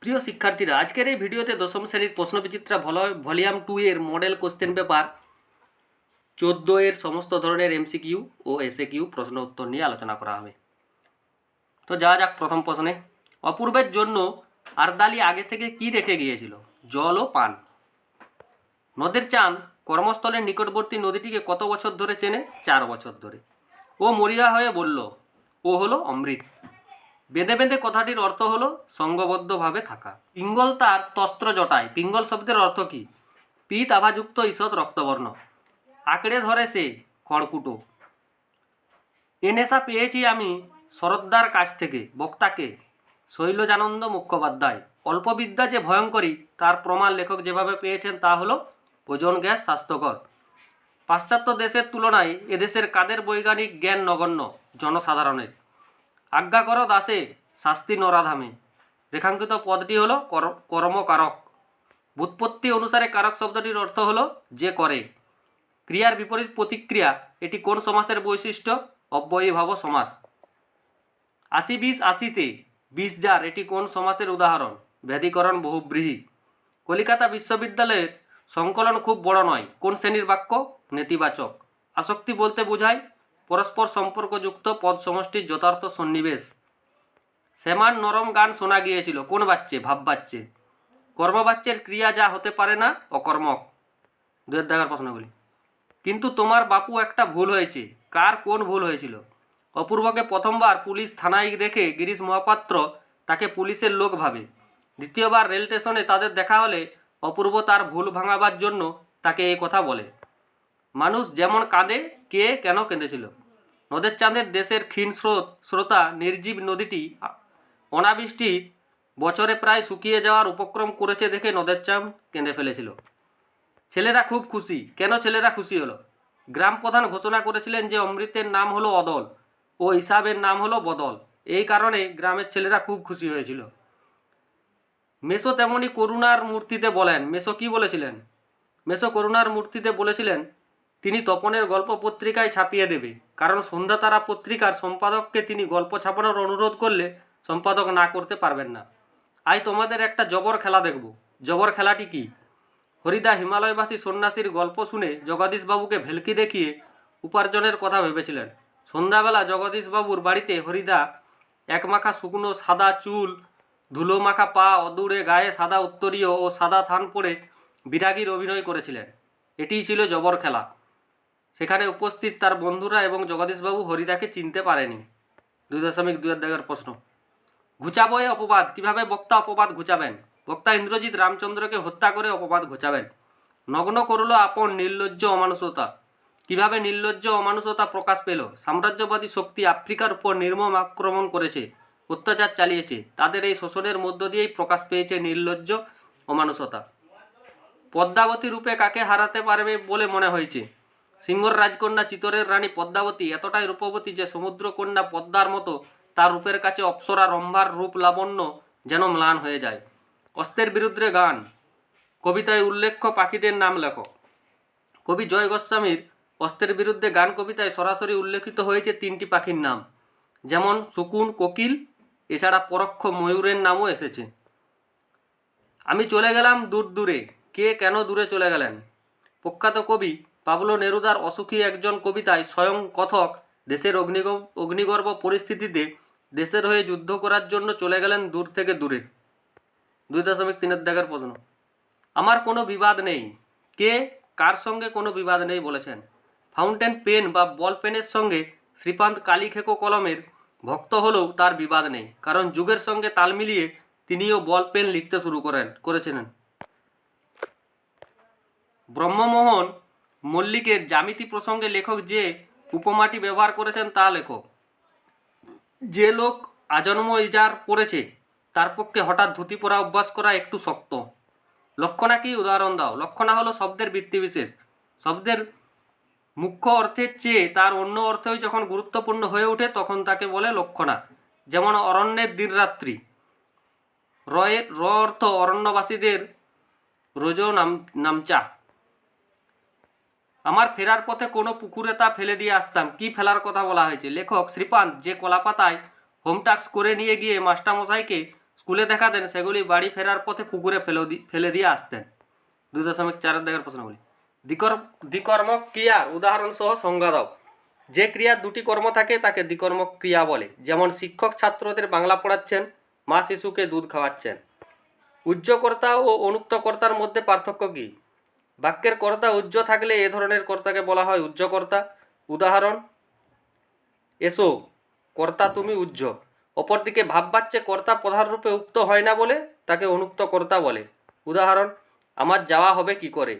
প্রিয় শিক্ষার্থীরা, আজকের এই ভিডিওতে দশম শ্রেণীর প্রশ্নবিচিত্রা ভলিউম 2 এর মডেল কোশ্চেন পেপার 14 এর সমস্ত ধরনের এমসিকিউ ও এসএকিউ প্রশ্ন উত্তর নিয়ে আলোচনা করা হবে। তো যাওয়া যাক প্রথম প্রশ্নে। অপূর্বের জন্য আরদালি আগে থেকে কি রেখে গিয়েছিল? জল ও পান। নদের চাঁদ কর্মস্থলের নিকটবর্তী নদীটিকে কত বছর ধরে চেনে? 4 বছর ধরে। ও মরিয়া হয়ে বলল, ও হলো অমৃত। বেঁধে বেঁধে কথাটির অর্থ হলো সঙ্গবদ্ধভাবে থাকা। পিঙ্গল তার তস্ত্র জটায়। পিঙ্গল শব্দের অর্থ কি? পিত আভাযুক্ত ঈষৎ রক্তবর্ণ। আঁকড়ে ধরে সে খড়কুটো। এ নেশা পেয়েছি আমি শরৎদার কাছ থেকে। বক্তাকে? শৈলজানন্দ মুখোপাধ্যায়। অল্পবিদ্যা যে ভয়ঙ্করী তার প্রমাণ লেখক যেভাবে পেয়েছেন তা হলো ওজন গ্যাস স্বাস্থ্যকর। পাশ্চাত্য দেশের তুলনায় এদেশের কাদের বৈজ্ঞানিক জ্ঞান নগণ্য? জনসাধারণের। আজ্ঞা কর দাসে শাস্তি নরাধামে। রেখাঙ্কিত পদটি হলো কর্মকারক। ব্যুৎপত্তি অনুসারে কারক শব্দটির অর্থ হলো যে করে। ক্রিয়ার বিপরীত প্রতিক্রিয়া, এটি কোন সমাসের বৈশিষ্ট্য? অব্যয়ীভাব সমাস। 80-20-80-তে 20 যার, এটি কোন সমাসের উদাহরণ? ব্যাধিকরণ বহুব্রীহি। কলিকাতা বিশ্ববিদ্যালয়ের সংকলন খুব বড় নয়, কোন শ্রেণীর বাক্য? নেতিবাচক। আসক্তি বলতে বোঝায় পরস্পর সম্পর্কযুক্ত পদ সমষ্টির যথার্থ সন্নিবেশ। শ্যামার নরম গান শোনা গিয়েছিল, কোন বাচ্চে? ভাব বাচ্চে। কর্মবাচ্যের ক্রিয়া যা হতে পারে না অকর্মক। 2 দাগের প্রশ্নগুলি। কিন্তু তোমার বাপু একটা ভুল হয়েছে। কার কোন ভুল হয়েছিল? অপূর্বকে প্রথমবার পুলিশ থানায় দেখে গিরিশ মহাপাত্র তাকে পুলিশের লোক ভাবে। দ্বিতীয়বার রেল স্টেশনে তাদের দেখা হলে অপূর্ব তার ভুল ভাঙাবার জন্য তাকে এই কথা বলে। মানুষ যেমন কাঁদে, কে কেন কেঁদেছিল? নদের চাঁদের দেশের ক্ষীণ স্রোতা নির্জীব নদীটি অনাবৃষ্টি বছরে প্রায় শুকিয়ে যাওয়ার উপক্রম করেছে দেখে নদের চাঁদ কেঁদে ফেলেছিল। ছেলেরা খুব খুশি। কেন ছেলেরা খুশি হলো? গ্রাম প্রধান ঘোষণা করেছিলেন যে অমৃতের নাম হলো অদল ও হিসাবের নাম হলো বদল। এই কারণে গ্রামের ছেলেরা খুব খুশি হয়েছিল। মেসো তেমনি করুণার মূর্তিতে বলেন। মেসো কি বলেছিলেন? মেসো করুণার মূর্তিতে বলেছিলেন তিনি তপনের গল্প পত্রিকায় ছাপিয়ে দেবে, কারণ সন্ধ্যা তারা পত্রিকার সম্পাদককে তিনি গল্প ছাপানোর অনুরোধ করলে সম্পাদক না করতে পারবেন না। আজ তোমাদের একটা জবর খেলা দেখব। জবর খেলাটি কি? হরিদা হিমালয়বাসী সন্ন্যাসীর গল্প শুনে জগদীশবাবুকে ভেলকি দেখিয়ে উপার্জনের কথা ভেবেছিলেন। সন্ধ্যাবেলা জগদীশবাবুর বাড়িতে হরিদা একমাখা শুকনো সাদা চুল, ধুলো মাখা পা, অদূরে গায়ে সাদা উত্তরীয় ও সাদা থান পরে বিরাগীর অভিনয় করেছিলেন। এটিই ছিল জবর খেলা। সেখানে উপস্থিত তার বন্ধুরা এবং জগদীশবাবু হরিদাকে চিনতে পারেনি। 2.2 দাগের প্রশ্ন। ঘুচাবো এ অপবাদ। কিভাবে বক্তা অপবাদ ঘুচাবেন? বক্তা ইন্দ্রজিৎ রামচন্দ্রকে হত্যা করে অপবাদ ঘুচাবেন। নগ্ন করলো আপন নির্লজ্জ অমানুষতা। কিভাবে নির্লজ্জ অমানুষতা প্রকাশ পেল? সাম্রাজ্যবাদী শক্তি আফ্রিকার উপর নির্মম আক্রমণ করেছে, অত্যাচার চালিয়েছে। তাদের এই শোষণের মধ্য দিয়েই প্রকাশ পেয়েছে নির্লজ্জ অমানুষতা। পদ্মাবতী রূপে কাকে হারাতে পারবে বলে মনে হয়েছে? সিংহর রাজকন্যা চিতরের রানী পদ্মাবতী এতটাই রূপবতী যে সমুদ্রকন্যা পদ্মার মতো তার রূপের কাছে অপ্সরা রম্ভার রূপ লাবণ্য যেন ম্লান হয়ে যায়। অস্ত্রের বিরুদ্ধে গান। কবিতায় উল্লেখ্য পাখিদের নাম লেখো। কবি জয় গোস্বামীর অস্ত্রের বিরুদ্ধে গান কবিতায় সরাসরি উল্লেখিত হয়েছে 3টি পাখির নাম, যেমন শকুন, কোকিল, এছাড়া পরোক্ষ ময়ূরের নামও এসেছে। আমি চলে গেলাম দূর দূরে। কে কেন দূরে চলে গেলেন? প্রখ্যাত কবি পাবলো নেরুদার অসুখী একজন কবিতায় স্বয়ং কথক দেশের অগ্নিগর্ভ পরিস্থিতিতে দেশের হয়ে যুদ্ধ করার জন্য চলে গেলেন দূর থেকে দূরে। 2.3 দাগের প্রশ্ন। আমার কোনো বিবাদ নেই। কে কার সঙ্গে কোনো বিবাদ নেই বলেছেন? ফাউন্টেন পেন বা বল পেনের সঙ্গে শ্রীপান্ত কালীখেকো কলমের ভক্ত হলেও তার বিবাদ নেই, কারণ যুগের সঙ্গে তাল মিলিয়ে তিনিও বল পেন লিখতে শুরু করেছিলেন। ব্রহ্মমোহন মল্লিকের জ্যামিতি প্রসঙ্গে লেখক যে উপমাটি ব্যবহার করেছেন তা লেখো। যে লোক আজন্ম ইজার পড়েছে তার পক্ষে হঠাৎ ধুতি পরা অভ্যাস করা একটু শক্ত। লক্ষণা কি? উদাহরণ দাও। লক্ষণা হলো শব্দের বৃত্তিবিশেষ। শব্দের মুখ্য অর্থের চেয়ে তার অন্য অর্থই যখন গুরুত্বপূর্ণ হয়ে ওঠে তখন তাকে বলে লক্ষণা। যেমন অরণ্যের দিনরাত্রি। র অর্থ অরণ্যবাসীদের রোজ নামচা। আমার ফেরার পথে কোনো পুকুরে তা ফেলে দিয়ে আসতাম। কি ফেলার কথা বলা হয়েছে? লেখক শ্রীপান্ত যে কলাপাতায় হোমটাস্ক করে নিয়ে গিয়ে মাস্টারমশাইকে স্কুলে দেখাতেন সেগুলি বাড়ি ফেরার পথে পুকুরে ফেলে দিয়ে আসতেন। 2.4 দেখার প্রশ্নগুলি। দ্বিকর্মক ক্রিয়ার উদাহরণ সহ সংজ্ঞা দাও। যে ক্রিয়ার দুটি কর্ম থাকে তাকে দ্বিকর্মক ক্রিয়া বলে। যেমন শিক্ষক ছাত্রদের বাংলা পড়াচ্ছেন, মা শিশুকে দুধ খাওয়াচ্ছেন। উজ্জ্বকর্তা ও অনুক্তকর্তার মধ্যে পার্থক্য কী? বাক্যের কর্তা উজ্জ্ব থাকলে এ ধরনের কর্তাকে বলা হয় উজ্জ্বকর্তা। উদাহরণ: এসো, কর্তা তুমি উজ্জ্ব। অপরদিকে ভাববাচ্যে কর্তা প্রধান রূপে উক্ত হয় না বলে তাকে অনুক্ত কর্তা বলে। উদাহরণ: আমার যাওয়া হবে কি করে।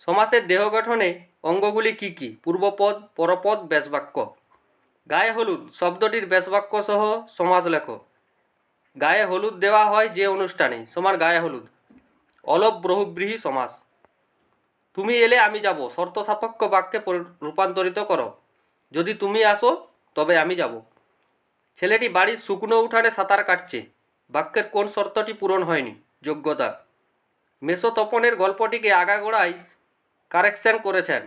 সমাসের দেহ গঠনে অঙ্গগুলি কি কি? পূর্বপদ, পরপদ, ব্যাসবাক্য। গায়ে হলুদ শব্দটির ব্যাসবাক্য সহ সমাস লেখো। গায়ে হলুদ দেওয়া হয় যে অনুষ্ঠানে, সমান গায়ে হলুদ। অলপ বহুব্রীহি সমাস। তুমি এলে আমি যাব শর্ত সাপেক্ষ বাক্যে রূপান্তরিত করো। যদি তুমি আসো তবে আমি যাব। ছেলেটি বাড়ির শুকনো উঠানে সাঁতার কাটছে। বাক্যের কোন শর্তটি পূরণ হয়নি? যোগ্যতা। মেসোতপনের গল্পটিকে আগাগোড়ায় কারেকশন করেছেন।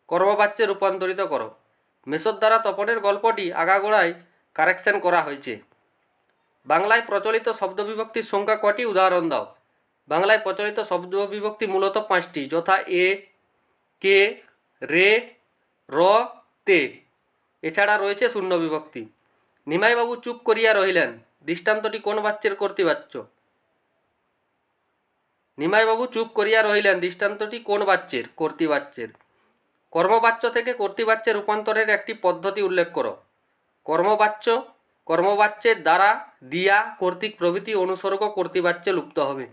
কর্মবাচ্যে রূপান্তরিত করো। মেসোর দ্বারা তপনের গল্পটি আগাগোড়ায় কারেকশন করা হয়েছে। বাংলায় প্রচলিত শব্দবিভক্তির সংখ্যা কটি? উদাহরণ দাও। বাংলায় প্রচলিত শব্দবিভক্তি মূলত 5টি, যথা এ, কে, রে, র, তে। এছাড়া রয়েছে শূন্য বিভক্তি। নিমাইবাবু চুপ করিয়া রহিলেন দৃষ্টান্তটি কোন বাচ্যের কর্তৃবাচ্য? নিমাইবাবু চুপ করিয়া রহিলেন দৃষ্টান্তটি কোন বাচ্যের? কর্তৃবাচ্যের। কর্মবাচ্য থেকে কর্তৃবাচ্যে রূপান্তরের একটি পদ্ধতি উল্লেখ করো। কর্মবাচ্যের দ্বারা দিয়া, কর্তৃক প্রভৃতি অনুসর্গ কর্তৃবাচ্যে লুপ্ত হবে।